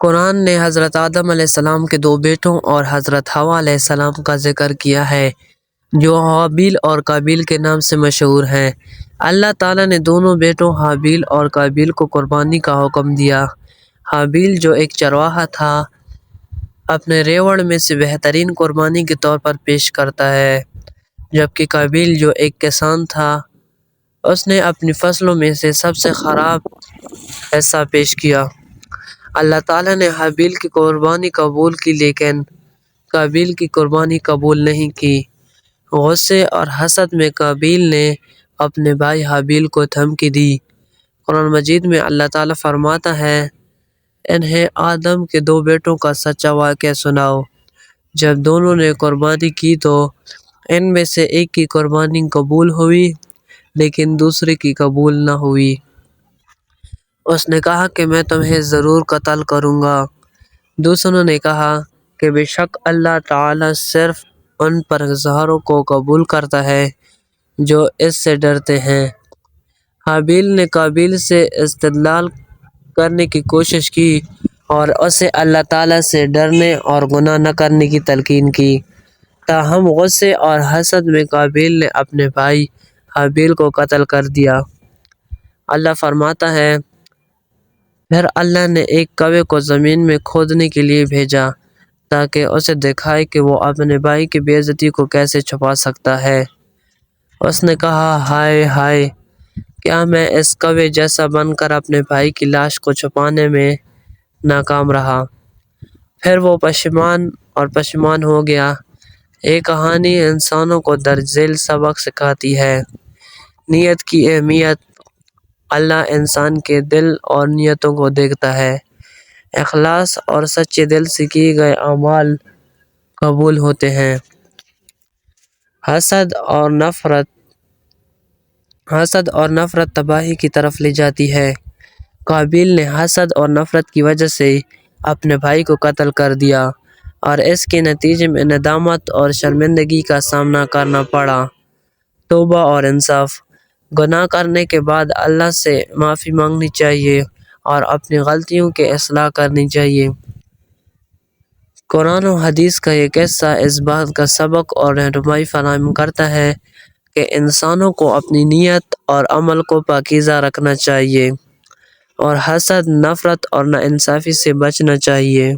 قرآن نے حضرت آدم علیہ السلام کے دو بیٹوں اور حضرت حوا علیہ السلام کا ذکر کیا ہے جو حابیل اور قابیل کے نام سے مشہور ہیں۔ اللہ تعالیٰ نے دونوں بیٹوں حابیل اور قابیل کو قربانی کا حکم دیا۔ حابیل جو ایک چرواہا تھا اپنے ریوڑ میں سے بہترین قربانی کے طور پر پیش کرتا ہے، جبکہ قابیل جو ایک کسان تھا اس نے اپنی فصلوں میں سے سب سے خراب حصہ پیش کیا۔ اللہ تعالیٰ نے حابیل کی قربانی قبول کی لیکن قابیل کی قربانی قبول نہیں کی۔ غصے اور حسد میں قابیل نے اپنے بھائی حابیل کو دھمکی دی۔ قرآن مجید میں اللہ تعالیٰ فرماتا ہے، انہیں آدم کے دو بیٹوں کا سچا واقعہ سناؤ۔ جب دونوں نے قربانی کی تو ان میں سے ایک کی قربانی قبول ہوئی لیکن دوسرے کی قبول نہ ہوئی۔ اس نے کہا کہ میں تمہیں ضرور قتل کروں گا۔ دوسروں نے کہا کہ بے شک اللہ تعالیٰ صرف ان پرہیزگاروں کو قبول کرتا ہے جو اس سے ڈرتے ہیں۔ حابیل نے قابیل سے استدلال کرنے کی کوشش کی اور اسے اللہ تعالیٰ سے ڈرنے اور گناہ نہ کرنے کی تلقین کی، تاہم غصے اور حسد میں قابیل نے اپنے بھائی حابیل کو قتل کر دیا۔ اللہ فرماتا ہے، پھر اللہ نے ایک کوے کو زمین میں کھودنے کے لیے بھیجا تاکہ اسے دکھائے کہ وہ اپنے بھائی کی بے عزتی کو کیسے چھپا سکتا ہے۔ اس نے کہا، ہائے ہائے، کیا میں اس کوے جیسا بن کر اپنے بھائی کی لاش کو چھپانے میں ناکام رہا؟ پھر وہ پشیمان ہو گیا۔ یہ کہانی انسانوں کو درج ذیل سبق سکھاتی ہے۔ نیت کی اہمیت۔ اللہ انسان کے دل اور نیتوں کو دیکھتا ہے۔ اخلاص اور سچے دل سے کیے گئے اعمال قبول ہوتے ہیں۔ حسد اور نفرت تباہی کی طرف لے جاتی ہے۔ قابیل نے حسد اور نفرت کی وجہ سے اپنے بھائی کو قتل کر دیا اور اس کے نتیجے میں ندامت اور شرمندگی کا سامنا کرنا پڑا۔ توبہ اور انصاف۔ گناہ کرنے کے بعد اللہ سے معافی مانگنی چاہیے اور اپنی غلطیوں کی اصلاح کرنی چاہیے۔ قرآن و حدیث کا یہ قصہ اس بات کا سبق اور رہنمائی فراہم کرتا ہے کہ انسانوں کو اپنی نیت اور عمل کو پاکیزہ رکھنا چاہیے اور حسد، نفرت اور ناانصافی سے بچنا چاہیے۔